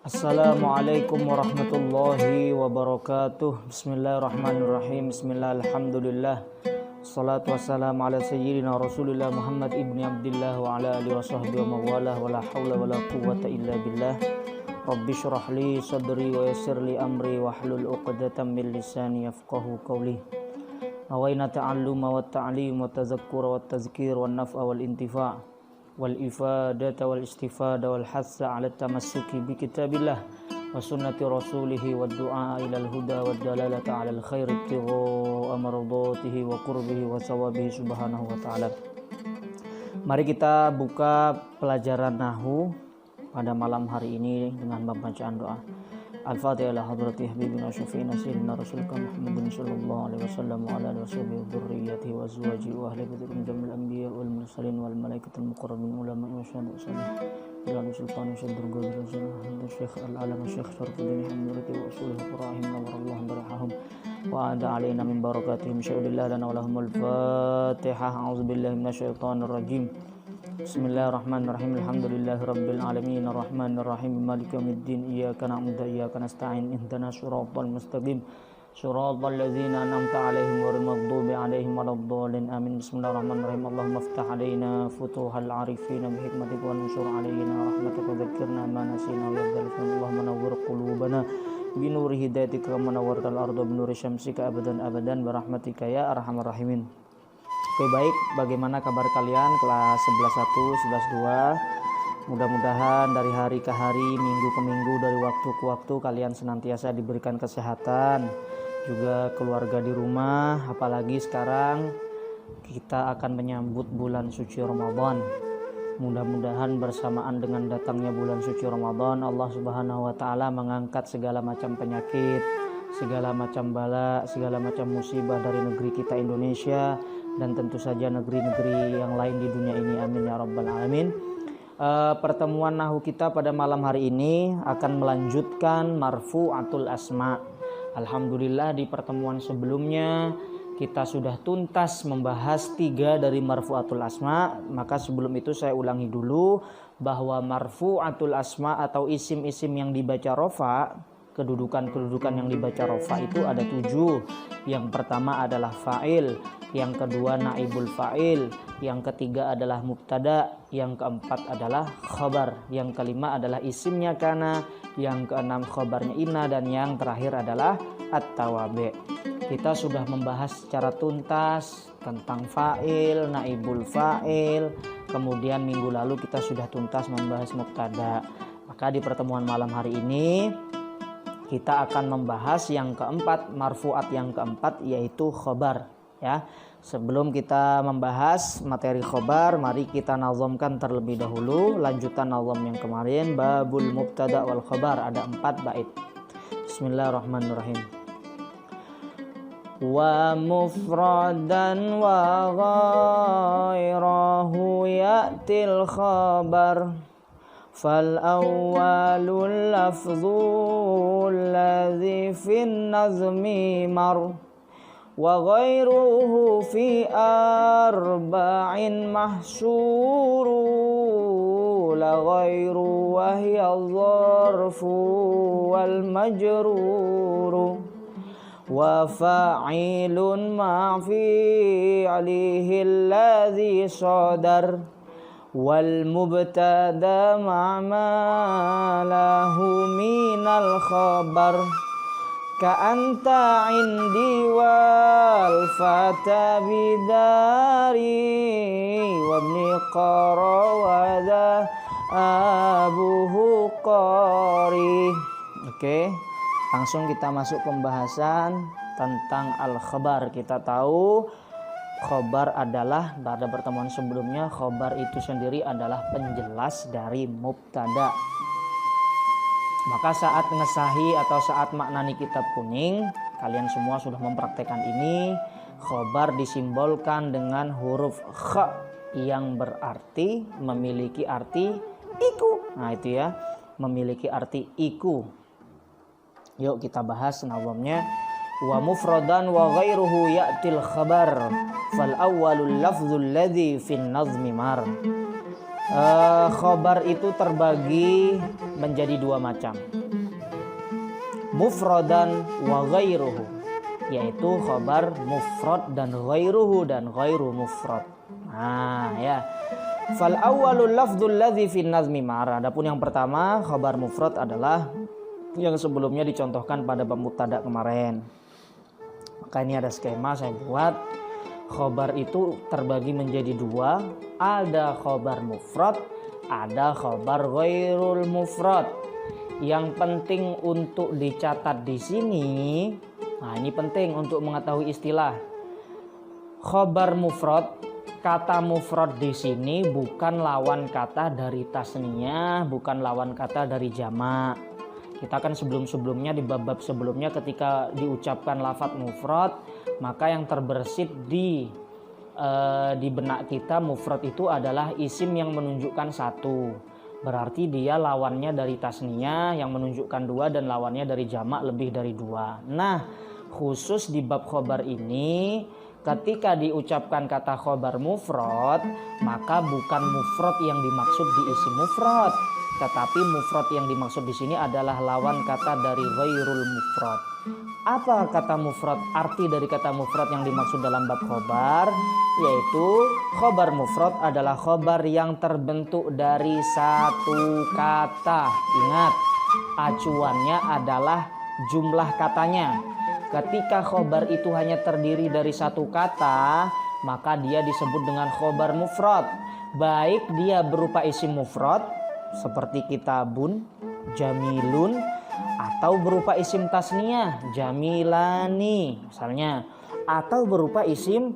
Assalamualaikum warahmatullahi wabarakatuh. Bismillahirrahmanirrahim. Bismillah, alhamdulillah. Salatu wassalamu ala sayyidina Rasulillah Muhammad ibni Abdillah wa ala alihi wa sahbihi wa mawalah wa la hawla wa la quwwata illa billah. Rabbi syrah li sadri wa yassir li amri wa hlul uqdatan min lisani yafqahu qawli. Awaina ta'alluma wa ta'lim wa tazakkura wa tazkir wa naf'a wal intifa' wal ifadata wal istifada wal hassa ala tamassuki bi kitabillah wa sunnati rasulihi wa du'a ila al huda wa dalalata ala al khair ibtigha amradatihi wa qurbihi wa sawabihi subhanahu wa ta'ala. Mari kita buka pelajaran nahwu pada malam hari ini dengan pembacaan doa. Al-Fatihah ila hadrati habibina syafi'ina sayyidina rasulika Muhammadin sallallahu alaihi wasallam wa ala alihi washabihi dzurriyyatihi wa azwajihi wa ahli baitihi min jamil anbiya wal mursalin wal malaikatil muqarrabin ulama wa syuhada salih ila sultan syaddur qadir syekh al-alam syekh syarfuddin hamdulillah wa usul qur'ahim nawarallahu barahum wa ada alaina min barakatihim sya'udillah lana wa lahumul fatihah. A'udzubillahi minasyaitonir rajim. Bismillahirrahmanirrahim. Alhamdulillahirabbil alamin arrahmanirrahim maliki yaumiddin iyyaka na'budu wa iyyaka nasta'in ihdinas siratal mustaqim siratal ladzina an'amta 'alaihim ghairil maghdubi 'alaihim waladdallin amin. Bismillahirrahmanirrahim. Allahumma iftah 'alaina futuhal 'arifin bi hikmatika wa ansur 'alaina rahmataka wa dzakkirna ma nasina wa yadhilna. Allahumma nawwir qulubana bi nuri hidayatika wa nawwirtal arda bi nuri syamsika abadan abadan bi rahmatika ya arhamar rahimin. Oke, baik, bagaimana kabar kalian kelas 11.1, 11.2? Mudah-mudahan dari hari ke hari, minggu ke minggu, dari waktu ke waktu kalian senantiasa diberikan kesehatan, juga keluarga di rumah. Apalagi sekarang kita akan menyambut bulan suci Ramadan. Mudah-mudahan bersamaan dengan datangnya bulan suci Ramadan, Allah Subhanahu wa taala mengangkat segala macam penyakit, segala macam bala, segala macam musibah dari negeri kita Indonesia dan tentu saja negeri-negeri yang lain di dunia ini, amin ya rabbal alamin. Pertemuan nahwu kita pada malam hari ini akan melanjutkan marfu'atul asma. Alhamdulillah di pertemuan sebelumnya kita sudah tuntas membahas 3 dari marfu'atul asma. Maka sebelum itu saya ulangi dulu bahwa marfu'atul asma atau isim-isim yang dibaca rofa, kedudukan-kedudukan yang dibaca rofa itu ada 7. Yang pertama adalah fa'il, yang kedua naibul fa'il, yang ketiga adalah mubtada, yang keempat adalah khabar, yang kelima adalah isimnya kana, yang keenam khabarnya inna, dan yang terakhir adalah at-tawabi'. Kita sudah membahas secara tuntas tentang fa'il, naibul fa'il, kemudian minggu lalu kita sudah tuntas membahas mubtada. Maka di pertemuan malam hari ini kita akan membahas yang keempat, marfu'at yang keempat, yaitu khobar. Ya, sebelum kita membahas materi khobar, mari kita nazamkan terlebih dahulu lanjutan nazam yang kemarin, babul mubtada wal khobar, ada 4 bait. Bismillahirrahmanirrahim. Wa mufradan wa ghairahu ya'til khabar fal awwalul lafzul ladzi fin nazmi mar wa ghairuhu fi arba'in mahsuru la ghairu wa hiya dharfu wal majruru wa fa'ilun ma fi'lihi alladzi sadar wal mubtada ma'ma lahu minal khabar ka anta indi wal fata bidari wabni qarawada abuhu qari. Oke, langsung kita masuk pembahasan tentang al-khabar. Kita tahu khobar adalah, pada pertemuan sebelumnya, khobar itu sendiri adalah penjelas dari mubtada. Maka saat ngesahi atau saat maknani kitab kuning, kalian semua sudah mempraktekkan ini. Khobar disimbolkan dengan huruf kha yang berarti memiliki arti iku. Nah itu ya, memiliki arti iku. Yuk kita bahas nazamnya. Wa mufradan wa ghairuhu ya'til khabar fal awwalul lafzul ladzi fin nazmi mar. Khabar itu terbagi menjadi dua macam. Mufradan wa ghairuhu, yaitu khabar mufrad dan ghairuhu dan ghairu mufrad. Nah, ya. Fal awwalul lafdzul ladzi fi nazmi ma'ar. Adapun yang pertama, khabar mufrad adalah yang sebelumnya dicontohkan pada bab mubtada kemarin. Maka ini ada skema saya buat. Khabar itu terbagi menjadi dua, ada khabar mufrad, ada khabar ghairul mufrad. Yang penting untuk dicatat di sini, nah ini penting untuk mengetahui istilah khabar mufrad. Kata mufrad di sini bukan lawan kata dari tasniyah, bukan lawan kata dari jamak. Kita kan sebelumnya di bab-bab sebelumnya ketika diucapkan lafadz mufrad, maka yang terbersit di benak kita mufrad itu adalah isim yang menunjukkan satu. Berarti dia lawannya dari tasniyah yang menunjukkan dua dan lawannya dari jamak lebih dari dua. Nah, khusus di bab khobar ini ketika diucapkan kata khobar mufrad, maka bukan mufrad yang dimaksud di isim mufrad, tetapi mufrad yang dimaksud di sini adalah lawan kata dari ghairul mufrad. Apa kata mufrad? Arti dari kata mufrad yang dimaksud dalam bab khobar, yaitu khobar mufrad adalah khobar yang terbentuk dari satu kata. Ingat, acuannya adalah jumlah katanya. Ketika khobar itu hanya terdiri dari satu kata, maka dia disebut dengan khobar mufrad. Baik dia berupa isim mufrad seperti kitabun, jamilun, atau berupa isim tasniyah, jamilani misalnya, atau berupa isim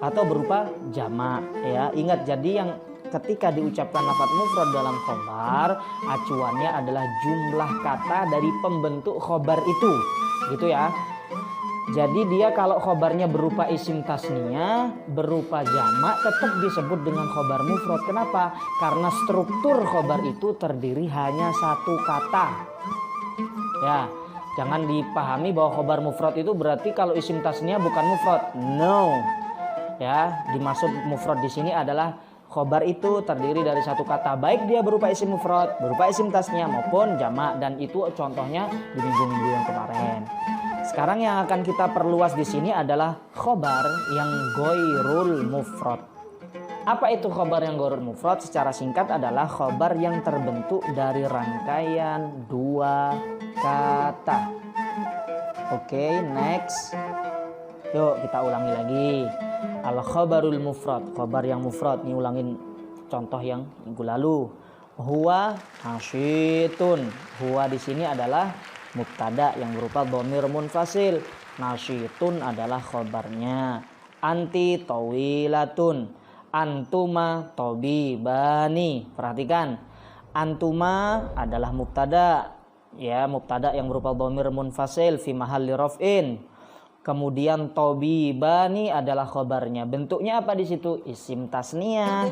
atau berupa jamak, ya. Ingat, jadi yang ketika diucapkan lafadz mufrad dalam khobar, acuannya adalah jumlah kata dari pembentuk khobar itu, gitu ya. Jadi dia kalau khobarnya berupa isim tasniyah, berupa jamak, tetap disebut dengan khobar mufrad. Kenapa? Karena struktur khobar itu terdiri hanya satu kata. Ya, jangan dipahami bahwa khobar mufrad itu berarti kalau isim tasniyah bukan mufrad. No. Ya, dimaksud mufrad di sini adalah khobar itu terdiri dari satu kata, baik dia berupa isim mufrad, berupa isim tasniyah maupun jamak, dan itu contohnya di minggu-minggu yang kemarin. Sekarang yang akan kita perluas di sini adalah khobar yang ghairul mufrad. Apa itu khobar yang ghairul mufrad? Secara singkat adalah khobar yang terbentuk dari rangkaian dua kata. Oke, next. Yuk kita ulangi lagi. Al khobarul mufrad, khobar yang mufrad. Ini ulangin contoh yang minggu lalu. Huwa nasyitun. Huwa di sini adalah mubtada yang berupa dhamir munfasil. Nasyitun adalah khobarnya. Anti tawilatun. Antuma tabibani. Perhatikan, antuma adalah mubtada, ya, mubtada yang berupa dhamir munfasil fi mahalli raf'in. Kemudian tabibani adalah khobarnya. Bentuknya apa di situ? Isim tasniyah.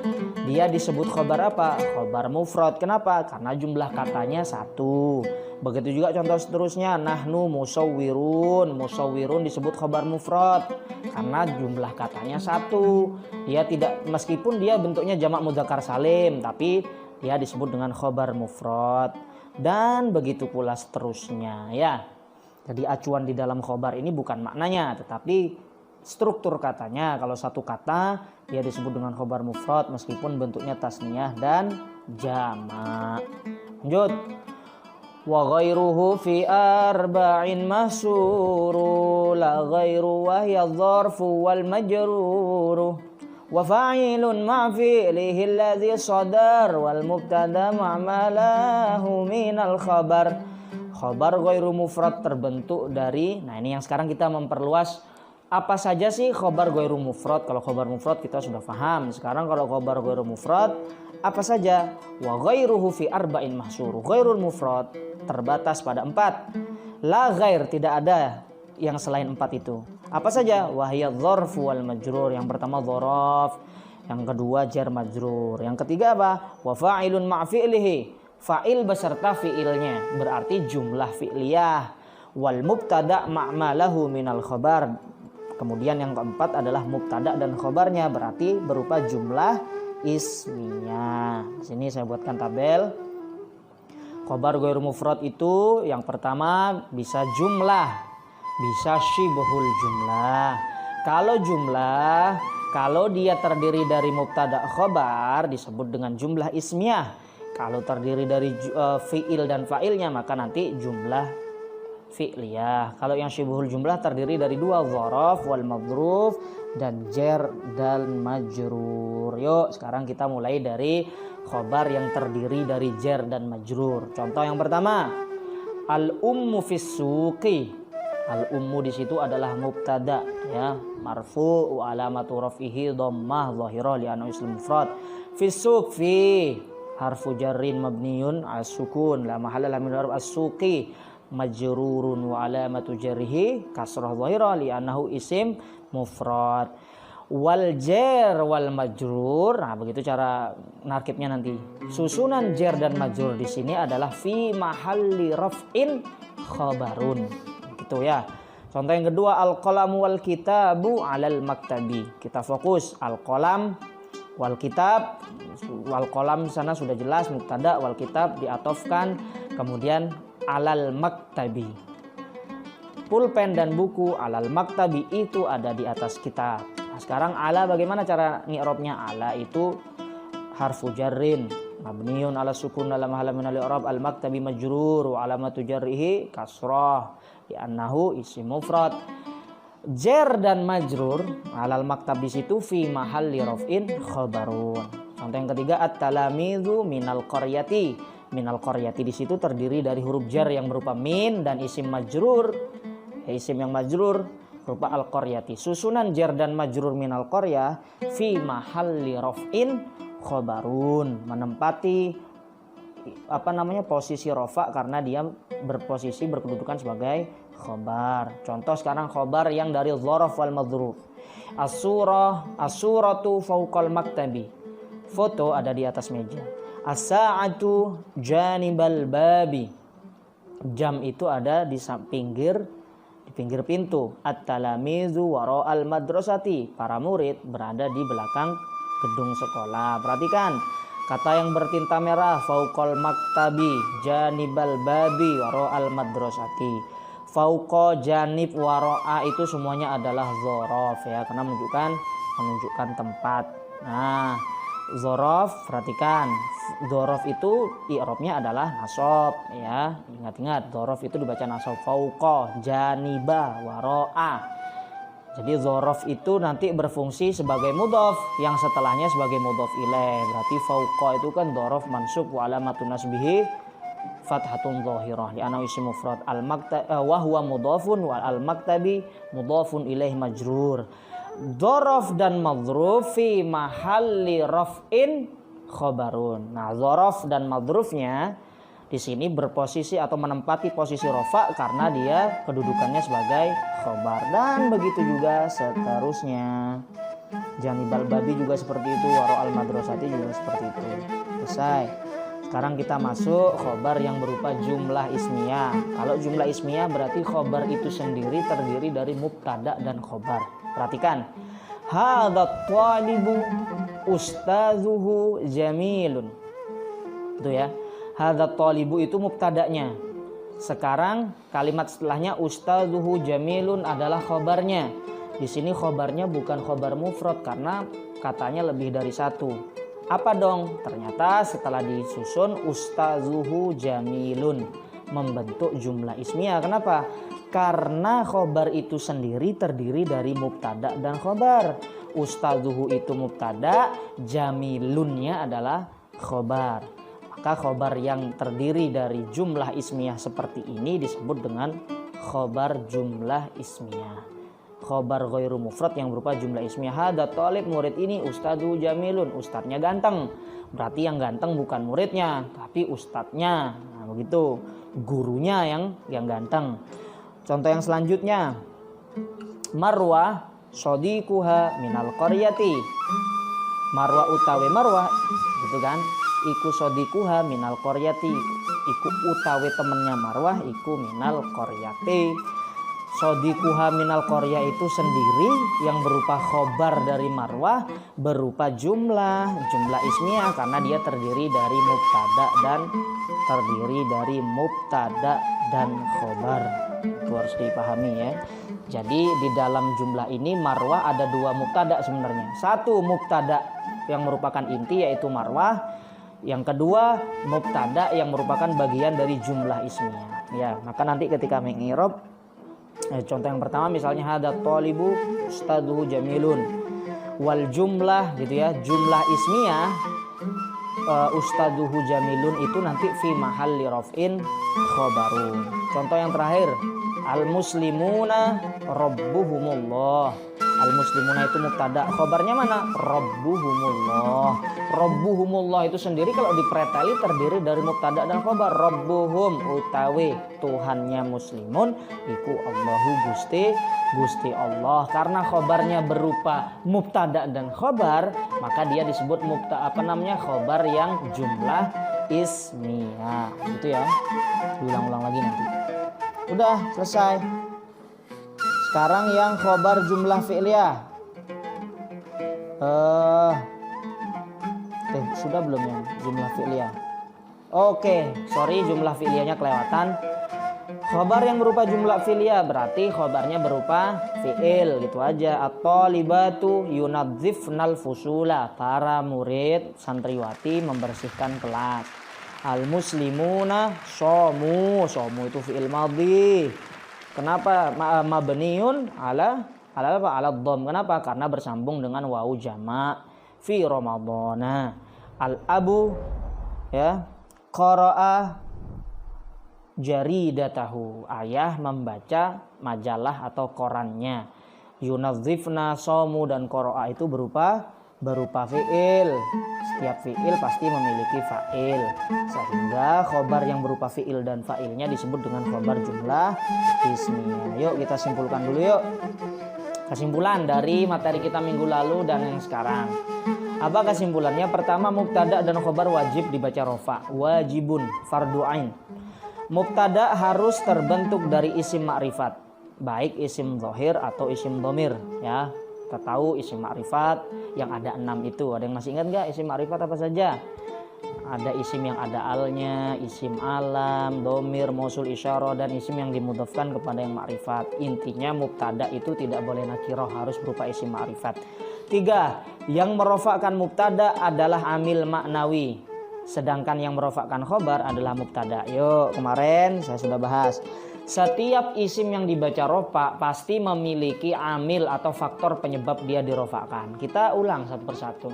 Dia disebut khobar apa? Khobar mufrad. Kenapa? Karena jumlah katanya satu. Begitu juga contoh seterusnya. Nahnu musawwirun. Musawwirun disebut khobar mufrad karena jumlah katanya satu. Dia tidak, meskipun dia bentuknya jamak mudzakkar salim, tapi dia disebut dengan khobar mufrad. Dan begitu pula seterusnya, ya. Jadi acuan di dalam khobar ini bukan maknanya, tetapi struktur katanya. Kalau satu kata dia disebut dengan khobar mufrad meskipun bentuknya tasniyah dan jamak. Lanjut. Wa ghairuhu fi arba'in mahsuru la ghairu wa hiya dzarfu wal majruru wa fa'ilun ma fi'lihi alladhi sadar wal mubtada ma'malahu minal khabar. Khobar ghairu mufrad terbentuk dari, nah ini yang sekarang kita memperluas, apa saja sih khobar ghairu mufrad. Kalau khobar mufrad kita sudah paham. Sekarang kalau khobar ghairu mufrad apa saja? Wa ghairuhu fi arba'in mahsuru. Ghairul mufrad terbatas pada 4. La ghair, tidak ada yang selain 4 itu. Apa saja? Wa hiya dzarfu wal majrur. Yang pertama dzaraf, yang kedua jar majrur, yang ketiga apa? Wa fa'ilun ma fi'lihi. Fa'il beserta fi'ilnya, berarti jumlah fi'liyah. Wal mubtada ma'malahu minal khabar. Kemudian yang keempat adalah mubtada dan khabarnya, berarti berupa jumlah ismiyah. Di sini saya buatkan tabel. Khobar ghairu mufrad itu yang pertama bisa jumlah, bisa syibhul jumlah. Kalau jumlah, kalau dia terdiri dari mubtada khobar disebut dengan jumlah ismiyah. Kalau terdiri dari fi'il dan fa'ilnya maka nanti jumlah fi'liyah. Kalau yang syibhul jumlah terdiri dari dua, dzaraf wal madruf dan jar dan majrur. Yuk sekarang kita mulai dari khobar yang terdiri dari jar dan majrur. Contoh yang pertama, al-ummu fis suqi. Al-ummu di situ adalah mubtada ya, marfu wa alamatu raf'ihi dhammah dhahirah li annahu ism mufrad. Fis suq fi harfu jarrin mabniyun as-sukun la mahalla lahu min i'rab as-suqi majrurun wa alamatu jarrihi kasrah dhahirah li annahu isim mufrad. Wal jar wal majrur, nah begitu cara narkibnya nanti. Susunan jar dan majrur di sini adalah fi mahalli raf'in khabarun. Gitu ya. Contoh yang kedua, al-qalamu wal kitabu 'alal maktabi. Kita fokus al-qalam wal kitab. Wal qalam sana sudah jelas mubtada, wal kitab diatofkan, kemudian 'alal maktabi. Pulpen dan buku 'alal maktabi itu ada di atas kitab. Nah, sekarang ala bagaimana cara ngi'rabnya? Ala itu harfu jarrin mabniun ala sukun ala mahallah min al-i'rab al-maktabi majrur wa alamatu jarrihi kasrah li annahu isim mufrad. Jar dan majrur alal maktab di situ fi mahalli raf'in khabarun. Contoh yang ketiga, at-talamidzu minal qaryati. Minal qaryati di situ terdiri dari huruf jar yang berupa min dan isim majrur. Isim yang majrur berupa al-qaryati. Susunan jar dan majrur minal qaryah fi mahalli raf'in khabarun, menempati posisi rafa karena dia berposisi berkedudukan sebagai khabar. Contoh sekarang khabar yang dari dzaraf wal madruf. As-suratu fawqal maktabi. Foto ada di atas meja. As-sa'atu janibal babi. Jam itu ada di pinggir pintu. At-talamizu wara'al madrasati. Para murid berada di belakang gedung sekolah. Perhatikan kata yang bertinta merah, fauqal maktabi janibal babi wara'al madrasati. Fauqa, janib, wara'a itu semuanya adalah dzaraf ya, karena menunjukkan tempat. Nah, dzaraf, perhatikan, dzaraf itu i'rabnya adalah nasab ya. Ingat-ingat, dzaraf itu dibaca nasab. Fauqa, janiba, wara'a. Jadi dzaraf itu nanti berfungsi sebagai mudhaf yang setelahnya sebagai mudhaf ilaih. Berarti fauqa itu kan dzaraf mansub wa alamatun nasbihi fathatun dhahirah li annahu isim mufrad wa huwa mudhafun wa al-maktabi mudhafun ilaih majrur. Dzaraf dan madhruf fi mahalli raf'in khabarun. Nah, dzaraf dan madhrufnya di sini berposisi atau menempati posisi rafa karena dia kedudukannya sebagai khobar, dan begitu juga seterusnya. Janibal babi juga seperti itu, waro al madrasati juga seperti itu. Selesai. Sekarang kita masuk khobar yang berupa jumlah ismiyah. Kalau jumlah ismiyah berarti khobar itu sendiri terdiri dari mubtada dan khobar. Perhatikan. Hadzat thalibu ustazuhu jamilun. Itu ya. Hadzat thalibu itu mubtadanya. Sekarang kalimat setelahnya ustazuhu jamilun adalah khobarnya. Di sini khobarnya bukan khobar mufrad karena katanya lebih dari satu. Apa dong? Ternyata setelah disusun ustazuhu jamilun membentuk jumlah ismiyah. Kenapa? Karena khobar itu sendiri terdiri dari mubtada dan khobar. Ustazuhu itu mubtada, jamilunnya adalah khobar. Maka khobar yang terdiri dari jumlah ismiyah seperti ini disebut dengan khobar jumlah ismiyah. Khobar ghairu mufrad yang berupa jumlah ismiyah. Hadza talib, murid ini, ustadzu jamilun, ustadznya ganteng. Berarti yang ganteng bukan muridnya tapi ustadznya. Nah, begitu, gurunya yang ganteng. Contoh yang selanjutnya, Marwah sadiquha minal qaryati. Marwah utawi Marwah gitu kan, iku sadiquha minal qaryati, iku utawi temennya Marwah iku minal qaryati. Sodikuha minal Qorya itu sendiri yang berupa khobar dari marwah berupa jumlah ismiyah karena dia terdiri dari mubtada dan khobar. Itu harus dipahami ya. Jadi di dalam jumlah ini marwah ada dua mubtada sebenarnya. Satu mubtada yang merupakan inti yaitu marwah. Yang kedua mubtada yang merupakan bagian dari jumlah ismiyah. Ya, maka nanti ketika mengirob contoh yang pertama misalnya hada thalibu ustaduhu jamilun wal jumlah gitu ya, jumlah ismiyah ustaduhu jamilun itu nanti fi mahalli raf'in khobarun. Contoh yang terakhir al muslimuna rabbuhumullah. Al muslimuna itu mubtada, khobarnya mana? Rabbuhumullah. Rabbuhumullah itu sendiri kalau dipreteli terdiri dari mubtada dan khobar. Rabbuhum utawi Tuhannya muslimun iku Allahu Gusti Allah. Karena khobarnya berupa mubtada dan khobar, maka dia disebut khobar yang jumlah ismiyah. Gitu ya. Ulang-ulang lagi nanti. Udah selesai. Sekarang yang khobar jumlah fi'liyah. Sudah belum yang jumlah fi'liyah? Oke, sorry jumlah fi'liyahnya kelewatan. Khobar yang berupa jumlah fi'liyah berarti khobarnya berupa fi'il gitu aja. At-thalibatu yunadzifnal fusula. Para murid santriwati membersihkan kelas. Al-muslimuna somu. Somu itu fi'il madhi. Kenapa mabniun ala dhamm? Kenapa? Karena bersambung dengan wawu jamak fi ramadhana. Al-abu ya qara'a jaridatahu. Ayah membaca majalah atau korannya. Yunadzifna somu dan qara'a itu berupa fi'il. Setiap fi'il pasti memiliki fa'il, sehingga khobar yang berupa fi'il dan fa'ilnya disebut dengan khobar jumlah ismiyah. Yuk kita simpulkan dulu yuk. Kesimpulan dari materi kita minggu lalu dan yang sekarang. Apa kesimpulannya? Pertama, mubtada dan khobar wajib dibaca rofa. Wajibun fardu ain. Mubtada harus terbentuk dari isim ma'rifat, baik isim zahir atau isim dhamir ya. Kita tahu isim ma'rifat yang ada 6 itu. Ada yang masih ingat nggak isim ma'rifat apa saja? Ada isim yang ada alnya, isim alam, dhamir, mausul isyarah, dan isim yang dimudhafkan kepada yang ma'rifat. Intinya mubtada itu tidak boleh nakirah, harus berupa isim ma'rifat. 3. Yang merofakkan mubtada adalah amil maknawi. Sedangkan yang merofakkan khobar adalah mubtada. Yuk, kemarin saya sudah bahas. Setiap isim yang dibaca rofa pasti memiliki amil atau faktor penyebab dia dirofakkan. Kita ulang satu persatu.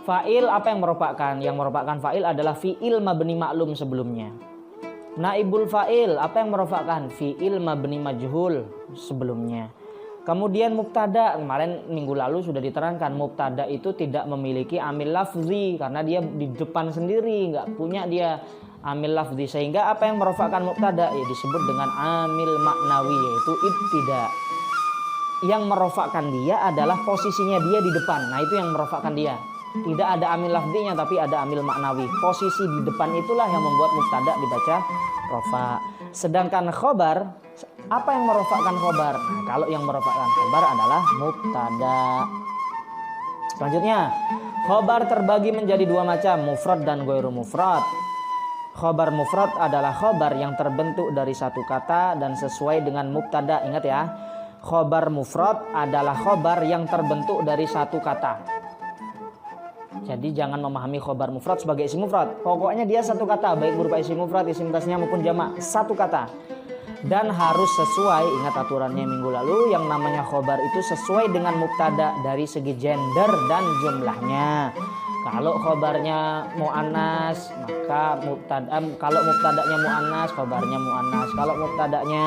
Fa'il apa yang merofakkan? Yang merofakkan fa'il adalah fi'il mabni maklum sebelumnya. Naibul fa'il apa yang merofakkan? Fi'il mabni majhul sebelumnya. Kemudian mubtada, kemarin minggu lalu sudah diterangkan, mubtada itu tidak memiliki amil lafzi karena dia di depan sendiri, nggak punya dia amil lafzi, sehingga apa yang merofakkan mubtada ya disebut dengan amil maknawi, yaitu ibtida. Yang merofakkan dia adalah posisinya dia di depan. Nah, itu yang merofakkan dia. Tidak ada amil lafzinya tapi ada amil maknawi. Posisi di depan itulah yang membuat mubtada dibaca rofa. Sedangkan khobar, apa yang merofakkan khobar? Nah, kalau yang merofakkan khobar adalah mubtada. Selanjutnya, khobar terbagi menjadi dua macam, mufrad dan ghairu mufrad. Khobar mufrad adalah khobar yang terbentuk dari satu kata dan sesuai dengan mubtada. Ingat ya, khobar mufrad adalah khobar yang terbentuk dari satu kata. Jadi jangan memahami khobar mufrad sebagai isim mufrad. Pokoknya dia satu kata, baik berupa isim mufrad, isim tasnya maupun jamak, satu kata. Dan harus sesuai, ingat aturannya minggu lalu, yang namanya khobar itu sesuai dengan mubtada dari segi gender dan jumlahnya. Kalau khobarnya mu'annas, maka kalau mubtadanya mu'annas, khobarnya mu'annas. Kalau mubtadanya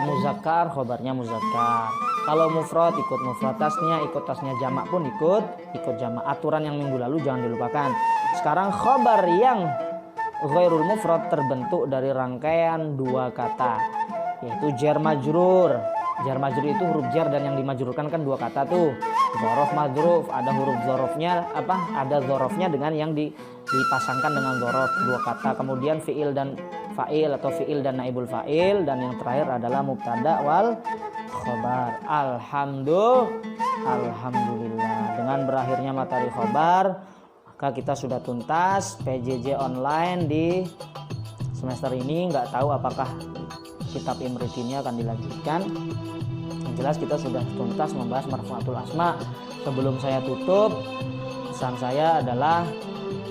muzakkar, khobarnya muzakkar. Kalau mufrad ikut mufrad tasnya, ikut tasnya jamak pun ikut jamak. Aturan yang minggu lalu jangan dilupakan. Sekarang khobar yang ghairul mufrad terbentuk dari rangkaian dua kata, yaitu jar majrur. Jar majrur itu huruf jar dan yang dimajrurkan kan dua kata tuh. Dzaraf madruf, ada huruf dzarafnya ada dzarafnya dengan yang dipasangkan dengan dzaraf, dua kata. Kemudian fiil dan fa'il atau fi'il dan naibul fa'il, dan yang terakhir adalah mubtada wal khobar. Alhamdulillah. Dengan berakhirnya materi khobar, maka kita sudah tuntas PJJ online di semester ini. Nggak tahu apakah kitab Imrit ini akan dilanjutkan. Yang jelas kita sudah tuntas membahas marfu'atul asma. Sebelum saya tutup, pesan saya adalah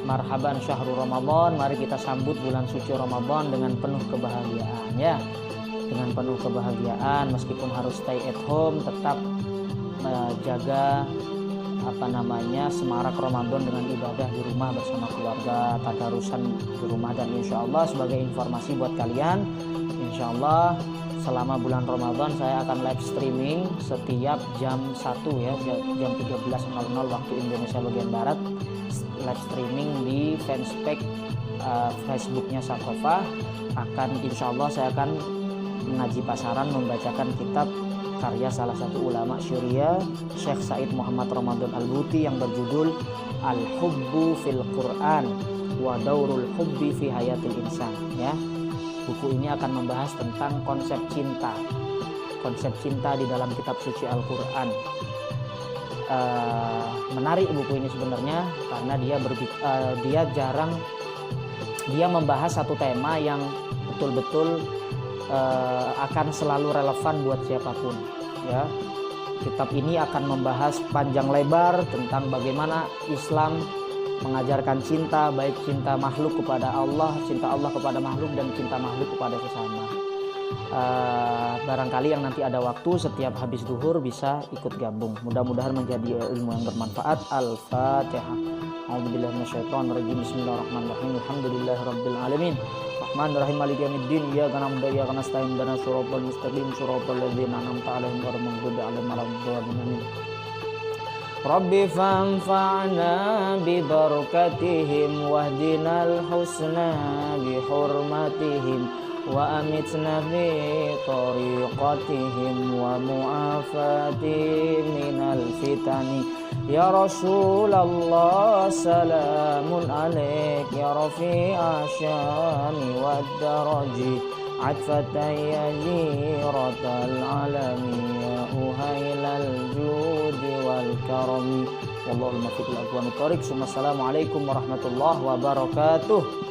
marhaban syahrul Ramadan. Mari kita sambut bulan suci Ramadan dengan penuh kebahagiaan ya. Dengan penuh kebahagiaan, meskipun harus stay at home, tetap jaga semarak Ramadan dengan ibadah di rumah bersama keluarga, tadarusan di rumah. Dan insya Allah sebagai informasi buat kalian, insya Allah selama bulan Ramadan saya akan live streaming setiap jam 1 ya, jam 13.00 waktu Indonesia bagian Barat, live streaming di fanspage Facebooknya Sakofa. Insya Allah saya akan mengaji pasaran, membacakan kitab karya salah satu ulama Syria, Syekh Said Muhammad Ramadan Al-Buti, yang berjudul Al-Hubbu fil Quran wa Daurul Hubbi fi Hayatil Insan ya. Buku ini akan membahas tentang konsep cinta di dalam kitab suci Al-Quran. Menarik buku ini sebenarnya karena dia membahas satu tema yang betul-betul akan selalu relevan buat siapapun ya. Kitab ini akan membahas panjang lebar tentang bagaimana Islam mengajarkan cinta, baik cinta makhluk kepada Allah, cinta Allah kepada makhluk, dan cinta makhluk kepada sesama. Barangkali yang nanti ada waktu setiap habis zuhur bisa ikut gabung. Mudah-mudahan menjadi ilmu yang bermanfaat. Al-Fatihah. A'udzubillahi minasyaitonirrajim. Bismillahirrahmanirrahim. Alhamdulillahirabbil alamin. Rahmanirrahim. Maliki yaumiddin. Iyyaka na'budu wa iyyaka nasta'in. Ihdinas siratal mustaqim. Siratal ladzina an'amta 'alaihim ghairil maghdubi 'alaihim waladdallin. Rabbi fanfa'na bi barakatihim wahdinal husna bi hurmatihim wa amitna fi tariqatihim wa mu'afati minal fitani ya Rasulullah salamun alaik ya rafi'a syani wad daraji atfatan ya jiratal alami ya uhailal judi wal karami wallahul muwaffiq ila aqwamit thoriq. Assalamualaikum warahmatullahi wabarakatuh.